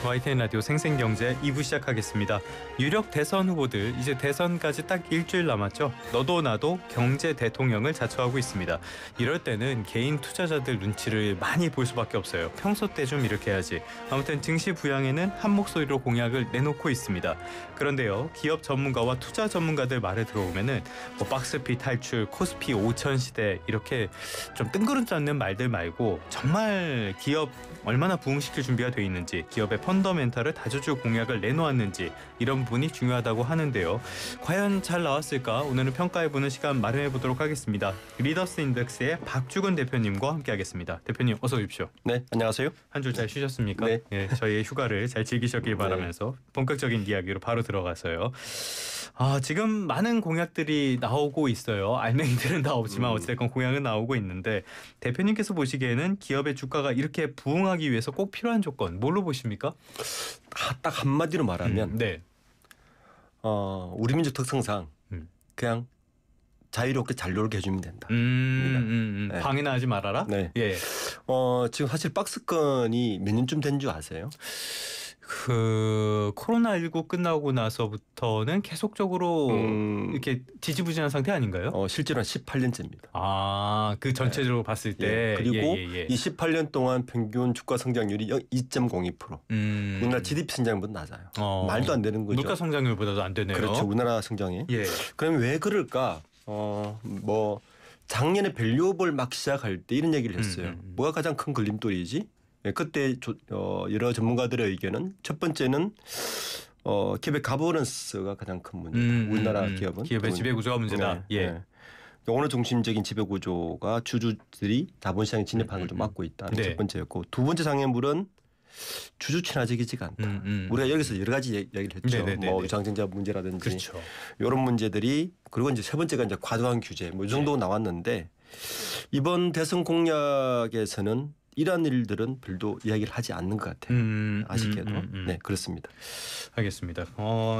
YTN 라디오 생생경제 2부 시작하겠습니다. 유력 대선 후보들 이제 대선까지 딱 일주일 남았죠. 너도 나도 경제 대통령을 자처하고 있습니다. 이럴 때는 개인 투자자들 눈치를 많이 볼 수밖에 없어요. 평소 때 좀 이렇게 해야지. 아무튼 증시 부양에는 한 목소리로 공약을 내놓고 있습니다. 그런데요, 기업 전문가와 투자 전문가들 말을 들어보면은 뭐 박스피 탈출, 코스피 5천 시대 이렇게 좀 뜬구름지 않는 말들 말고 정말 기업 얼마나 부흥시킬 준비가 돼 있는지, 기업의 펀더멘탈을 다져줄 공약을 내놓았는지 이런 부분이 중요하다고 하는데요. 과연 잘 나왔을까? 오늘은 평가해보는 시간 마련해보도록 하겠습니다. 리더스 인덱스의 박주근 대표님과 함께하겠습니다. 대표님 어서 오십시오. 네, 안녕하세요. 한 주 잘 쉬셨습니까? 네. 예, 저희의 휴가를 잘 즐기셨길 바라면서 본격적인 이야기로 바로 들어가서요. 지금 많은 공약들이 나오고 있어요. 알맹이들은 다 없지만 어쨌든 공약은 나오고 있는데 대표님께서 보시기에는 기업의 주가가 이렇게 부흥하기 위해서 꼭 필요한 조건 뭘로 보십니까? 딱 한마디로 말하면 네. 우리 민족 특성상 그냥 자유롭게 잘 놀게 해주면 된다. 네. 방해나 하지 말아라? 네. 예. 지금 사실 박스권이 몇 년쯤 된 줄 아세요? 코로나19 끝나고 나서부터는 계속적으로 이렇게 지지부진한 상태 아닌가요? 실제로는 18년째입니다. 그 전체적으로 봤을 때. 그리고 이 18년 동안 평균 주가 성장률이 2.02%. 우리나라 GDP 성장보다 낮아요. 말도 안 되는 거죠. 물가 성장률보다도 안 되네요. 그렇죠. 우리나라 성장이. 예. 그럼 왜 그럴까? 작년에 밸류업을 막 시작할 때 이런 얘기를 했어요. 뭐가 가장 큰 걸림돌이지? 그때 여러 전문가들의 의견은 첫 번째는 기업의 가버넌스가 가장 큰 문제다. 우리나라 기업은. 기업의 지배구조가 문제다. 네, 네. 오너 중심적인 지배구조가 주주들이 자본시장에 진입하는 걸 좀 막고 있다는 첫 번째였고, 두 번째 장애물은 주주 친화적이지가 않다. 우리가 여기서 여러 가지 얘기를 했죠. 유상증자 문제라든지 그렇죠. 이런 문제들이, 그리고 이제 세 번째가 이제 과도한 규제 이 정도 나왔는데 이번 대선 공약에서는 이러한 일들은 별도 이야기를 하지 않는 것 같아요. 아쉽게도. 네, 그렇습니다. 알겠습니다.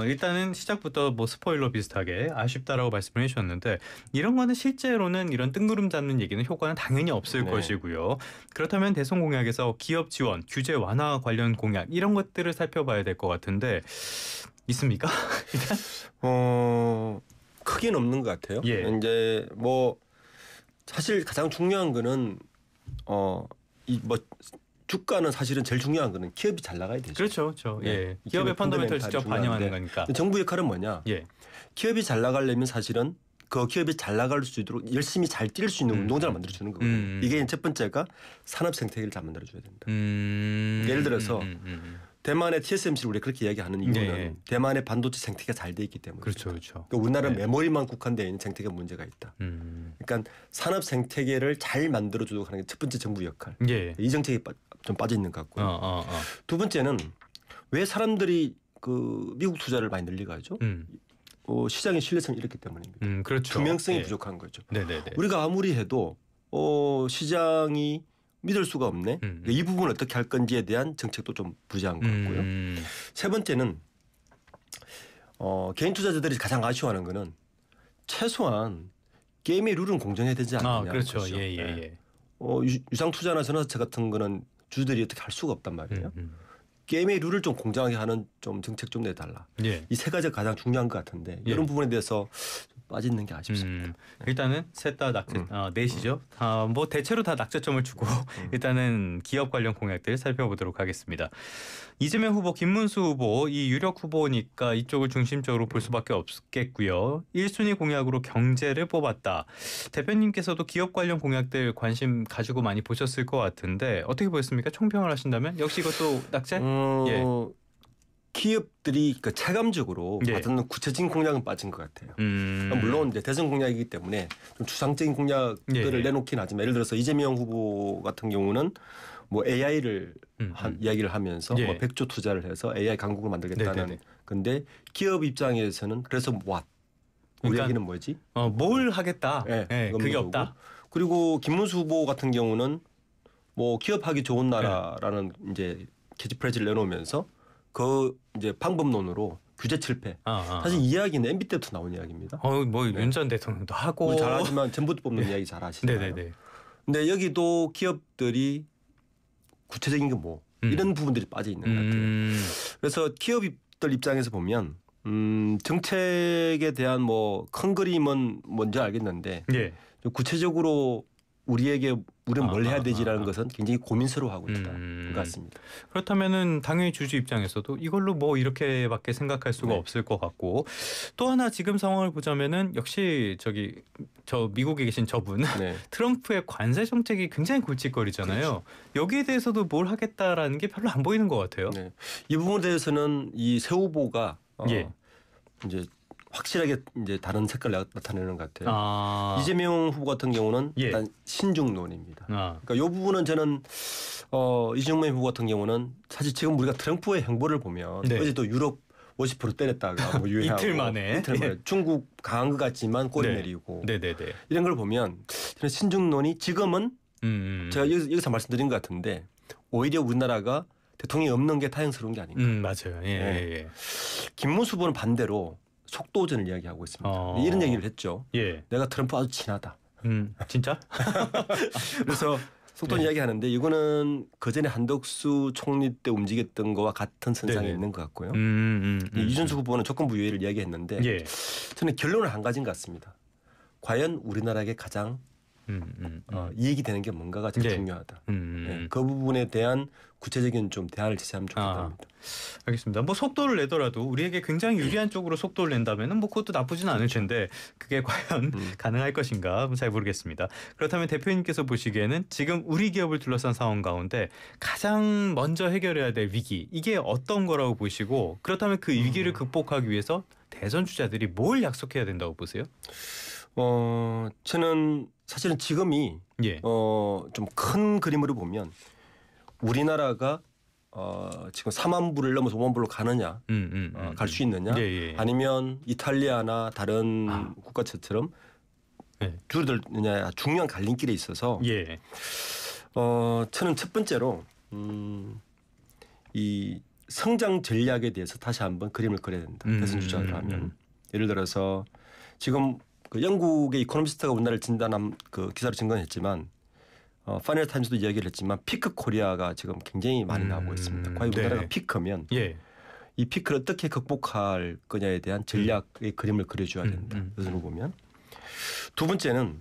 일단은 시작부터 뭐 스포일러 비슷하게 아쉽다라고 말씀을 해주셨는데 이런 거는 실제로는 이런 뜬구름 잡는 얘기는 효과는 당연히 없을 것이고요. 그렇다면 대선 공약에서 기업 지원, 규제 완화 관련 공약 이런 것들을 살펴봐야 될 것 같은데 있습니까? 일단 크게는 없는 것 같아요. 예. 이제 사실 가장 중요한 거는 주가는 사실은 제일 중요한 거는 기업이 잘 나가야 되죠. 그렇죠. 네. 예. 기업의 펀더멘털 직접 반영하는 거니까. 정부 역할은 뭐냐? 예. 기업이 잘 나가려면 사실은 그 기업이 잘 나갈 수 있도록 열심히 잘 뛸 수 있는 운동장을 만들어주는 거거든요. 이게 첫 번째가 산업 생태계를 잘 만들어줘야 된다. 예를 들어서 대만의 TSMC를 우리가 그렇게 이야기하는 이유는 대만의 반도체 생태계가 잘 돼 있기 때문에. 그렇죠. 그러니까 우리나라는 메모리만 국한되어 있는 생태계가 문제가 있다. 그러니까 산업 생태계를 잘 만들어주도록 하는 게 첫 번째 정부 역할. 예. 이 정책이 좀 빠져 있는 것 같고요. 두 번째는 왜 사람들이 미국 투자를 많이 늘리가 하죠? 시장의 신뢰성이 이렇기 때문입니다. 그렇죠. 투명성이 부족한 거죠. 네네네. 우리가 아무리 해도 시장이 믿을 수가 없네. 이 부분을 어떻게 할 건지에 대한 정책도 좀 부재한 것 같고요. 세 번째는 개인 투자자들이 가장 아쉬워하는 거는 최소한 게임의 룰은 공정해야 되지 않느냐. 그렇죠. 것이죠. 예. 유상 투자나 전환사채 같은 거는 주주들이 어떻게 할 수가 없단 말이에요. 게임의 룰을 좀 공정하게 하는 좀 정책 좀 내달라. 예. 이 세 가지가 가장 중요한 것 같은데 이런 부분에 대해서 빠지는 게 아쉽습니다. 일단은 셋 다 넷이죠. 뭐 대체로 다 낙제점을 주고 일단은 기업 관련 공약들 살펴보도록 하겠습니다. 이재명 후보, 김문수 후보 이 유력 후보니까 이쪽을 중심적으로 볼 수밖에 없겠고요. 1순위 공약으로 경제를 뽑았다. 대표님께서도 기업 관련 공약들 관심 가지고 많이 보셨을 것 같은데 어떻게 보셨습니까? 총평을 하신다면 역시 이것도 낙제? 예. 기업들이 체감적으로 받는 구체적인 공약은 빠진 것 같아요. 물론 이제 대선 공약이기 때문에 좀 추상적인 공약들을 내놓긴 하지만 예를 들어서 이재명 후보 같은 경우는 뭐 AI를 이야기를 하면서 100조 투자를 해서 AI 강국을 만들겠다는 건데 기업 입장에서는 그래서 우리 얘기는 뭐지? 뭘 하겠다. 그게 없다. 그리고 김문수 후보 같은 경우는 뭐 기업하기 좋은 나라라는 이제 캐치프레이즈를 내놓으면서 그 이제 방법론으로 규제 실패. 사실 이 이야기는 MB 때부터 나온 이야기입니다. 윤 전 대통령도 하고 잘하지만 전부 뽑는 이야기 잘 하시잖아요. 근데 여기도 기업들이 구체적인 게 이런 부분들이 빠져 있는 것 같아요. 그래서 기업들 입장에서 보면 정책에 대한 뭐 큰 그림은 뭔지 알겠는데 예. 구체적으로 우리는 뭘 해야 되지라는 것은 굉장히 고민스러워하고 있는 것 같습니다. 그렇다면은 당연히 주주 입장에서도 이걸로 뭐 이렇게밖에 생각할 수가 네. 없을 것 같고 또 하나 지금 상황을 보자면은 역시 저 미국에 계신 저분 네. 트럼프의 관세 정책이 굉장히 골칫거리잖아요. 그렇죠. 여기에 대해서도 뭘 하겠다라는 게 별로 안 보이는 것 같아요. 네. 이 부분에 대해서는 이 새 후보가 예. 이제 확실하게 이제 다른 색깔을 나타내는 것 같아요. 이재명 이재명 후보 같은 경우는 예. 일단 신중론입니다. 그러니까 이 부분은 저는 이재명 후보 같은 경우는 사실 지금 우리가 트럼프의 행보를 보면 네. 어제도 유럽 50% 때렸다가 뭐 유예하고 이틀 만에 중국 강한 것 같지만 꼬리 네. 내리고 네네네. 이런 걸 보면 저는 신중론이 지금은 제가 여기서 말씀드린 것 같은데 오히려 우리나라가 대통령이 없는 게 다행스러운 게 아닌가. 맞아요. 예, 네. 예. 김문수 후보는 반대로 속도전을 이야기하고 있습니다. 이런 얘기를 했죠. 예. 내가 트럼프 아주 친하다. 진짜? 그래서 속도전 이야기하는데 이거는 그전에 한덕수 총리 때 움직였던 거와 같은 선상에 네네. 있는 것 같고요. 이준수 후보는 조건부 유예를 이야기했는데 예. 저는 결론은 한 가지인 것 같습니다. 과연 우리나라에게 가장 이익이 되는 게 뭔가가 제일 네. 중요하다. 네, 그 부분에 대한 구체적인 좀 대안을 제시하면 좋겠답니다. 알겠습니다. 뭐 속도를 내더라도 우리에게 굉장히 유리한 쪽으로 속도를 낸다면은 뭐 그것도 나쁘지는 않을 텐데 그게 과연 가능할 것인가 잘 모르겠습니다. 그렇다면 대표님께서 보시기에는 지금 우리 기업을 둘러싼 상황 가운데 가장 먼저 해결해야 될 위기 이게 어떤 거라고 보시고 그렇다면 그 위기를 극복하기 위해서 대선 주자들이 뭘 약속해야 된다고 보세요? 저는 사실은 지금이 예. 좀 큰 그림으로 보면 우리나라가 지금 4만 불을 넘어서 5만 불로 가느냐, 갈 수 있느냐, 예. 아니면 이탈리아나 다른 국가처럼 네. 줄어들느냐 중요한 갈림길에 있어서 예. 저는 첫 번째로 이 성장 전략에 대해서 다시 한번 그림을 그려야 된다. 대선 주자를 하면 예를 들어서 지금 그 영국의 이코노미스트가 우리나라를 진단한 그 기사를 증언했지만 파이널 타임즈도 이야기를 했지만 피크 코리아가 지금 굉장히 많이 나오고 있습니다. 과연 우리나라가 피크면 이 피크를 어떻게 극복할 거냐에 대한 전략의 그림을 그려줘야 된다. 그것으로 보면 두 번째는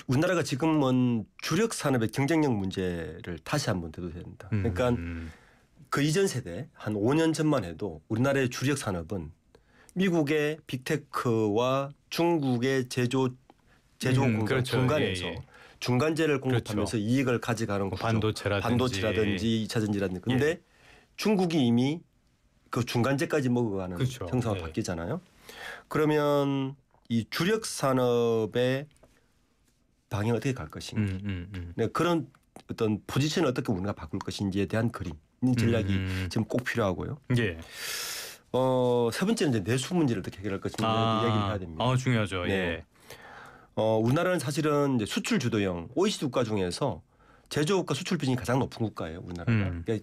우리나라가 지금은 주력 산업의 경쟁력 문제를 다시 한번 대두해야 된다. 그러니까 그 이전 세대 한 5년 전만 해도 우리나라의 주력 산업은 미국의 빅테크와 중국의 제조 공장 그렇죠. 중간에서 중간재를 공급하면서 그렇죠. 이익을 가져가는 구조. 반도체라든지 2차 전지라든지. 근데 중국이 이미 그 중간재까지 먹어가는 그렇죠. 형상으로 바뀌잖아요. 그러면 이 주력 산업의 방향을 어떻게 갈 것인가. 네, 그런 어떤 포지션을 어떻게 우리가 바꿀 것인지에 대한 그림, 전략이 지금 꼭 필요하고요. 예. 세 번째는 이제 내수 문제를 어떻게 해결할 것인가 이야기를 해야 됩니다. 중요하죠. 네. 예. 우리나라는 사실은 이제 수출 주도형 OECD 국가 중에서 제조업과 수출 비중이 가장 높은 국가예요. 우리나라가. 그러니까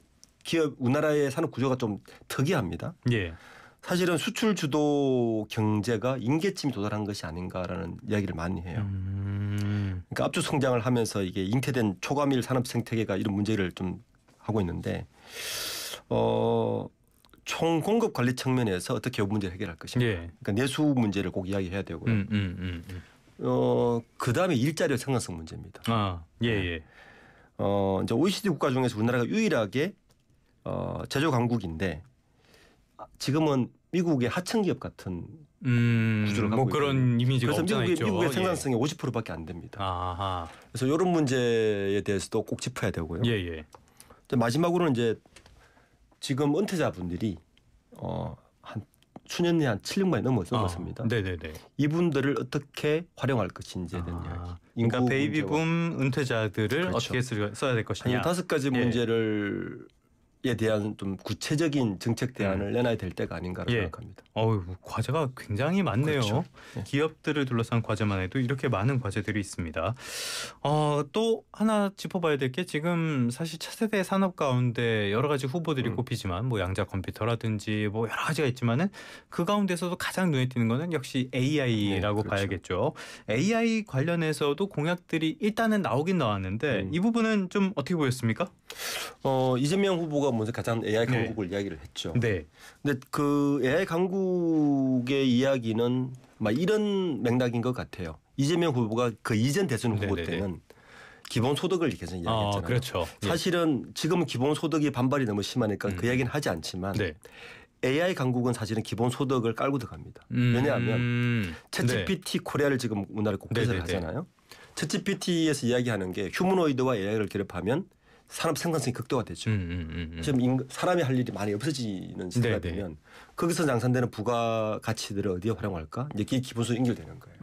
우리나라의 산업 구조가 좀 특이합니다. 예. 사실은 수출 주도 경제가 임계점이 도달한 것이 아닌가라는 이야기를 많이 해요. 그러니까 압축 성장을 하면서 이게 잉태된 초과밀 산업 생태계가 이런 문제를 좀 하고 있는데 총 공급 관리 측면에서 어떻게 이 문제를 해결할 것인가. 그러니까 내수 문제를 꼭 이야기해야 되고요. 그 다음에 일자리 생산성 문제입니다. 예. 이제 OECD 국가 중에서 우리나라가 유일하게 제조 강국인데 지금은 미국의 하청 기업 같은 구조를 갖고 그런 있거든요. 이미지가 그래서 없잖아 있죠. 미국의 생산성이 50%밖에 안 됩니다. 그래서 이런 문제에 대해서도 꼭 짚어야 되고요. 예. 마지막으로는 이제 지금 은퇴자분들이 한 수년 내에 한 700만이 넘었습니다. 네네네. 이분들을 어떻게 활용할 것인지에 대한 이야기. 그러니까 베이비붐 은퇴자들을 그렇죠. 어떻게 써야 될 것이냐. 한 5가지 문제를 대한 좀 구체적인 정책 대안을 내놔야 될 때가 아닌가라고 생각합니다. 과제가 굉장히 많네요. 그렇죠. 기업들을 둘러싼 과제만 해도 이렇게 많은 과제들이 있습니다. 또 하나 짚어봐야 될 게 지금 사실 차세대 산업 가운데 여러 가지 후보들이 꼽히지만 뭐 양자 컴퓨터라든지 뭐 여러 가지가 있지만은 그 가운데서도 가장 눈에 띄는 거는 역시 AI라고 그렇죠. 봐야겠죠. AI 관련해서도 공약들이 일단은 나오긴 나왔는데 이 부분은 좀 어떻게 보였습니까? 이재명 후보가 먼저 가장 AI 강국을 이야기를 했죠. 네. 근데 그 AI 강국의 이야기는 막 이런 맥락인 것 같아요. 이재명 후보가 그 이전 대선 후보 때는 기본소득을 계속 이야기했잖아요. 그렇죠. 사실은 지금은 기본소득이 반발이 너무 심하니까 그 이야기는 하지 않지만 AI 강국은 사실은 기본소득을 깔고 들어갑니다. 왜냐하면 챗GPT 코리아를 지금 우리나라 국회에서 하잖아요. 챗GPT에서 이야기하는 게 휴머노이드와 AI를 결합하면 산업 생산성이 극도화되죠. 지금 사람이 할 일이 많이 없어지는 시대가 되면 거기서 양산되는 부가가치들을 어디에 활용할까? 이제 그게 기본소득 연결되는 거예요.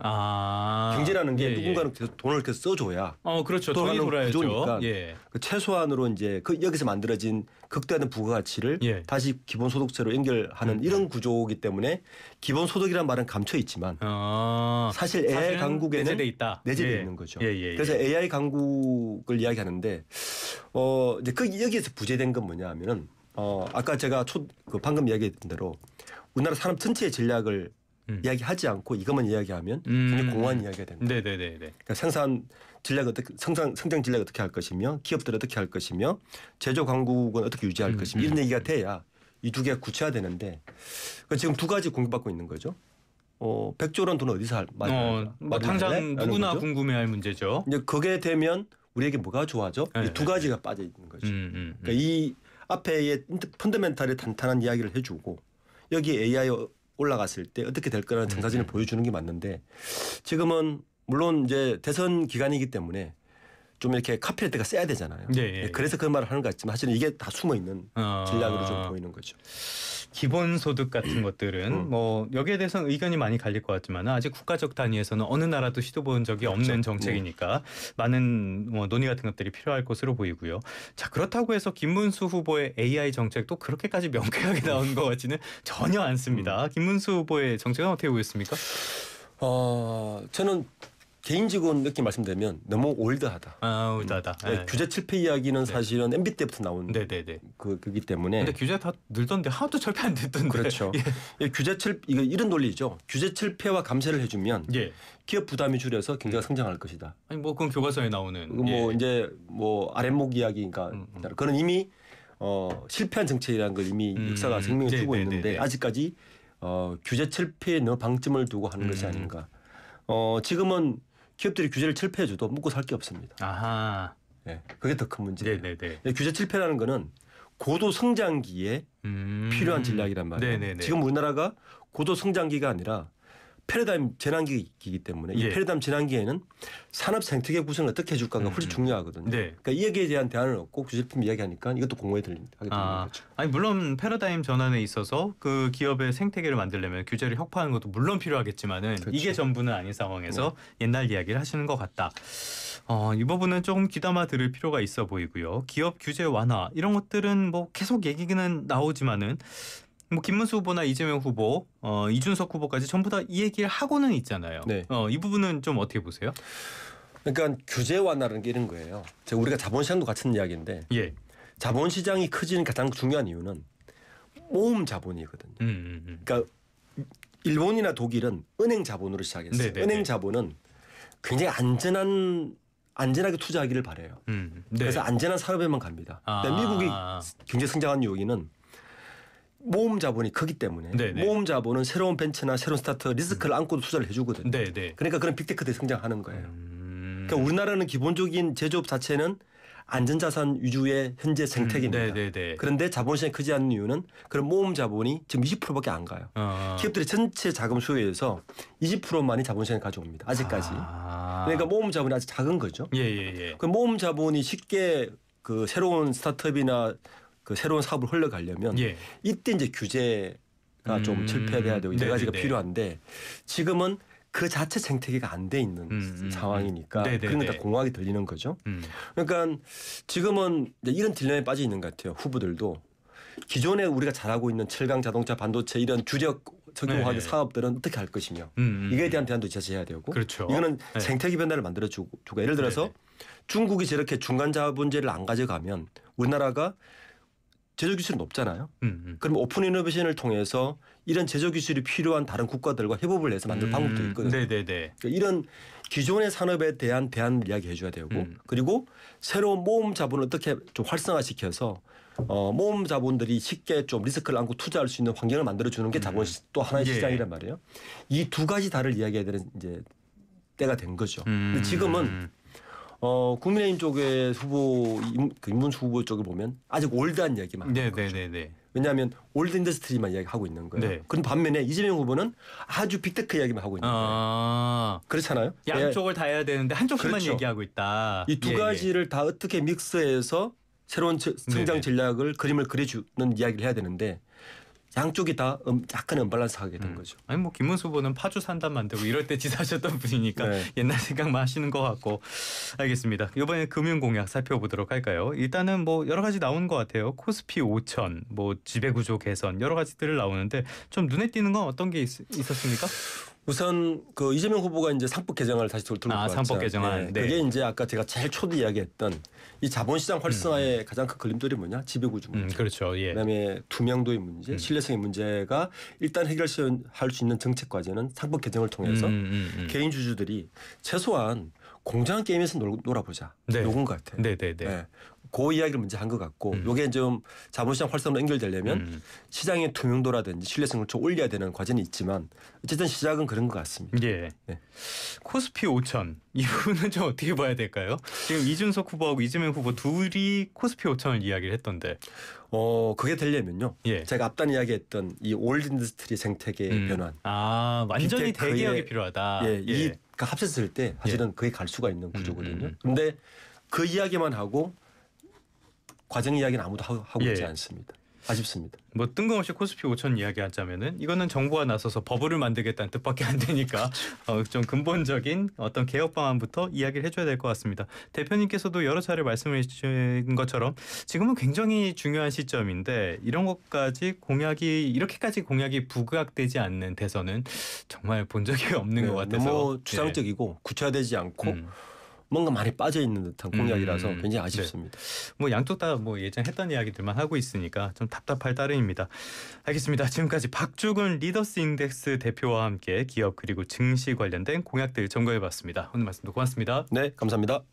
경제라는 게 누군가는 계속 돈을 계속 써줘야. 그렇죠. 돈이 돌아야죠. 그 최소한으로 이제 여기서 만들어진 극대화된 부가가치를 다시 기본소득세로 연결하는 이런 구조이기 때문에 기본소득이라는 말은 감춰 있지만 사실 AI 강국에는 내재돼 있는 거죠. 그래서 AI 강국을 이야기하는데 이제 여기에서 부재된 건 뭐냐 하면은 아까 제가 방금 이야기했던 대로 우리나라 산업 전체의 전략을 이야기하지 않고 이것만 이야기하면 굉장히 공허한 이야기가 됩니다. 그러니까 생산 전략 성장 전략 어떻게 할 것이며 기업들 어떻게 할 것이며 제조 강국은 어떻게 유지할 것이며 이런 얘기가 돼야 이 두 개가 구체화되는데 지금 두 가지 공격받고 있는 거죠. 100조라는 돈은 어디서 당장 누구나 궁금해할 문제죠. 이제 그게 되면 우리에게 뭐가 좋아져? 이 두 가지가 빠져 있는 거죠. 그러니까 이 앞에의 펀더멘탈의 탄탄한 이야기를 해주고 여기 AI 올라갔을 때 어떻게 될 거라는 전사진을 보여주는 게 맞는데 지금은 물론 이제 대선 기간이기 때문에 좀 이렇게 카피레트가 세야 되잖아요. 그래서 그 말을 하는 것 같지만 사실은 이게 다 숨어 있는 전략으로 좀 보이는 거죠. 기본소득 같은 것들은 뭐 여기에 대해서는 의견이 많이 갈릴 것 같지만 아직 국가적 단위에서는 어느 나라도 시도본 적이 없는 정책이니까 많은 논의 같은 것들이 필요할 것으로 보이고요. 자, 그렇다고 해서 김문수 후보의 AI 정책도 그렇게까지 명쾌하게 나온 것 같지는 전혀 않습니다. 김문수 후보의 정책은 어떻게 보였습니까? 저는 개인적인 느낌 말씀드리면 너무 올드하다. 올드하다. 규제 철폐 이야기는 사실은 MB 때부터 나온 그기 때문에. 근데 규제 다 늘던데 하나도 철폐 안 됐던데. 그렇죠. 규제 철폐 이런 논리죠. 규제 철폐와 감세를 해주면 기업 부담이 줄여서 경제가 성장할 것이다. 아니 뭐 그건 교과서에 나오는. 이제 아랫목 이야기니까 그건 이미 실패한 정책이라는 걸 이미 역사가 생명을 주고 있는데 아직까지 규제 철폐에 너무 방점을 두고 하는 것이 아닌가. 지금은 기업들이 규제를 철폐해줘도 먹고 살 게 없습니다. 그게 더 큰 문제예요. 규제 철폐라는 거는 고도 성장기에 필요한 전략이란 말이에요. 지금 우리나라가 고도 성장기가 아니라 패러다임 전환기이기 때문에 이 패러다임 전환기에는 산업 생태계 구성을 어떻게 해줄까가 훨씬 중요하거든요. 그러니까 이 얘기에 대한 대안을 얻고 규제 철폐 이야기하니까 이것도 공허에 하게 되는 거죠. 아니 물론 패러다임 전환에 있어서 그 기업의 생태계를 만들려면 규제를 혁파하는 것도 물론 필요하겠지만은 이게 전부는 아닌 상황에서 옛날 이야기를 하시는 것 같다. 이 부분은 조금 귀담아 들을 필요가 있어 보이고요. 기업 규제 완화 이런 것들은 뭐 계속 얘기는 나오지만은 뭐 김문수 후보나 이재명 후보, 이준석 후보까지 전부 다 이 얘기를 하고는 있잖아요. 이 부분은 좀 어떻게 보세요? 그러니까 규제 완화라는 게 이런 거예요. 우리가 자본시장도 같은 이야기인데 자본시장이 커지는 가장 중요한 이유는 모험 자본이거든요. 그러니까 일본이나 독일은 은행 자본으로 시작했어요. 은행 자본은 굉장히 안전하게 투자하기를 바래요. 그래서 안전한 산업에만 갑니다. 미국이 경제 성장한 요인은 모험 자본이 크기 때문에 모험 자본은 새로운 벤처나 새로운 스타트업 리스크를 안고도 투자를 해주거든요. 그러니까 그런 빅테크들이 성장하는 거예요. 그러니까 우리나라는 기본적인 제조업 자체는 안전자산 위주의 현재 생태계입니다. 그런데 자본시장이 크지 않는 이유는 그런 모험 자본이 지금 20%밖에 안 가요. 기업들이 전체 자금 수요에서 20%만이 자본시장을 가져옵니다. 아직까지. 그러니까 모험 자본이 아직 작은 거죠. 그 모험 자본이 쉽게 그 새로운 스타트업이나 그 새로운 사업을 흘러가려면 이때 이제 규제가 좀 철폐돼야 되고 여러 가지가 필요한데 지금은 그 자체 생태계가 안 돼 있는 상황이니까 그러니까 공허하게 들리는 거죠. 그러니까 지금은 이제 이런 딜레마에 빠져 있는 것 같아요. 후보들도 기존에 우리가 잘하고 있는 철강 자동차 반도체 이런 주력 석유화학 네. 사업들은 어떻게 할 것이며 이거에 대한 대안도 제시해야 되고 그렇죠. 이거는 네. 생태계 변화를 만들어주고 예를 들어서 네네. 중국이 저렇게 중간 자본제를 안 가져가면 우리나라가 제조 기술이 높잖아요. 그럼 오픈 이노베이션을 통해서 이런 제조 기술이 필요한 다른 국가들과 협업을 해서 만들 방법도 있거든요. 네네네. 그러니까 이런 기존의 산업에 대한 대안을 이야기해 줘야 되고 그리고 새로운 모험 자본을 어떻게 좀 활성화시켜서 모험 자본들이 쉽게 좀 리스크를 안고 투자할 수 있는 환경을 만들어 주는 게 자본 또 하나의 예. 시장이란 말이에요. 이 두 가지 다를 이야기해야 되는 이제 때가 된 거죠. 근데 지금은 국민의힘 쪽의 후보 인문수 후보 쪽을 보면 아직 올드한 이야기만 하는 거죠. 네네네. 왜냐하면 올드 인더스트리만 이야기하고 있는 거예요. 네. 그런 반면에 이재명 후보는 아주 빅테크 이야기만 하고 있는 거예요. 그렇잖아요. 양쪽을 다 해야 되는데 한쪽씩만 그렇죠. 얘기하고 있다. 이 두 가지를 다 어떻게 믹스해서 새로운 성장 전략을 그림을 그려주는 이야기를 해야 되는데 양쪽이 다 약간 언밸런스하게 된 거죠. 아니 뭐 김문수 후보는 파주 산단 만들고 이럴 때 지사하셨던 분이니까 네. 옛날 생각만 하시는 것 같고 알겠습니다. 이번에 금융 공약 살펴보도록 할까요? 일단은 뭐 여러 가지 나오는 것 같아요. 코스피 5천, 뭐 지배구조 개선 여러 가지들을 나오는데 좀 눈에 띄는 건 어떤 게 있었습니까? 우선 그 이재명 후보가 이제 상법 개정안을 다시 들고 왔죠. 상법 개정안. 네. 그게 이제 아까 제가 제일 초도 이야기했던 이 자본시장 활성화의 가장 큰 걸림돌이 뭐냐? 지배구조 문제. 그렇죠. 예. 그다음에 투명도의 문제, 신뢰성의 문제가 일단 해결할 수 있는 정책 과제는 상법 개정을 통해서 개인 주주들이 최소한 공정한 게임에서 놀아보자. 네. 요건 것 같아요. 네네네. 네. 그 이야기를 먼저 한 것 같고 요게 좀 자본시장 활성화로 연결되려면 시장의 투명도라든지 신뢰성을 좀 올려야 되는 과제는 있지만 어쨌든 시작은 그런 것 같습니다. 예. 네. 코스피 5천 이 부분은 좀 어떻게 봐야 될까요? 지금 이준석 후보하고 이재명 후보 둘이 코스피 5천을 이야기를 했던데. 그게 되려면요. 예. 제가 앞단 이야기했던 이 올드 인더스트리 생태계의 변환. 완전히 빅테크의 대개혁이 필요하다. 예, 이가 합쳤을 때 사실은 그게 갈 수가 있는 구조거든요. 그런데 그 이야기만 하고 과정 이야기는 아무도 하고 있지 않습니다. 아쉽습니다. 뭐 뜬금없이 코스피 5천 이야기하자면은 이거는 정부가 나서서 버블을 만들겠다는 뜻밖에 안 되니까 좀 근본적인 어떤 개혁 방안부터 이야기를 해줘야 될 것 같습니다. 대표님께서도 여러 차례 말씀을 해주신 것처럼 지금은 굉장히 중요한 시점인데 이런 것까지 이렇게까지 공약이 부각되지 않는 대선은 정말 본 적이 없는 것 같아서 너무 추상적이고 구체화되지 않고 뭔가 많이 빠져 있는 듯한 공약이라서 굉장히 아쉽습니다. 네. 뭐 양쪽 다 뭐 예전 했던 이야기들만 하고 있으니까 좀 답답할 따름입니다. 알겠습니다. 지금까지 박주근 리더스 인덱스 대표와 함께 기업 그리고 증시 관련된 공약들 점검해봤습니다. 오늘 말씀도 고맙습니다. 네, 감사합니다.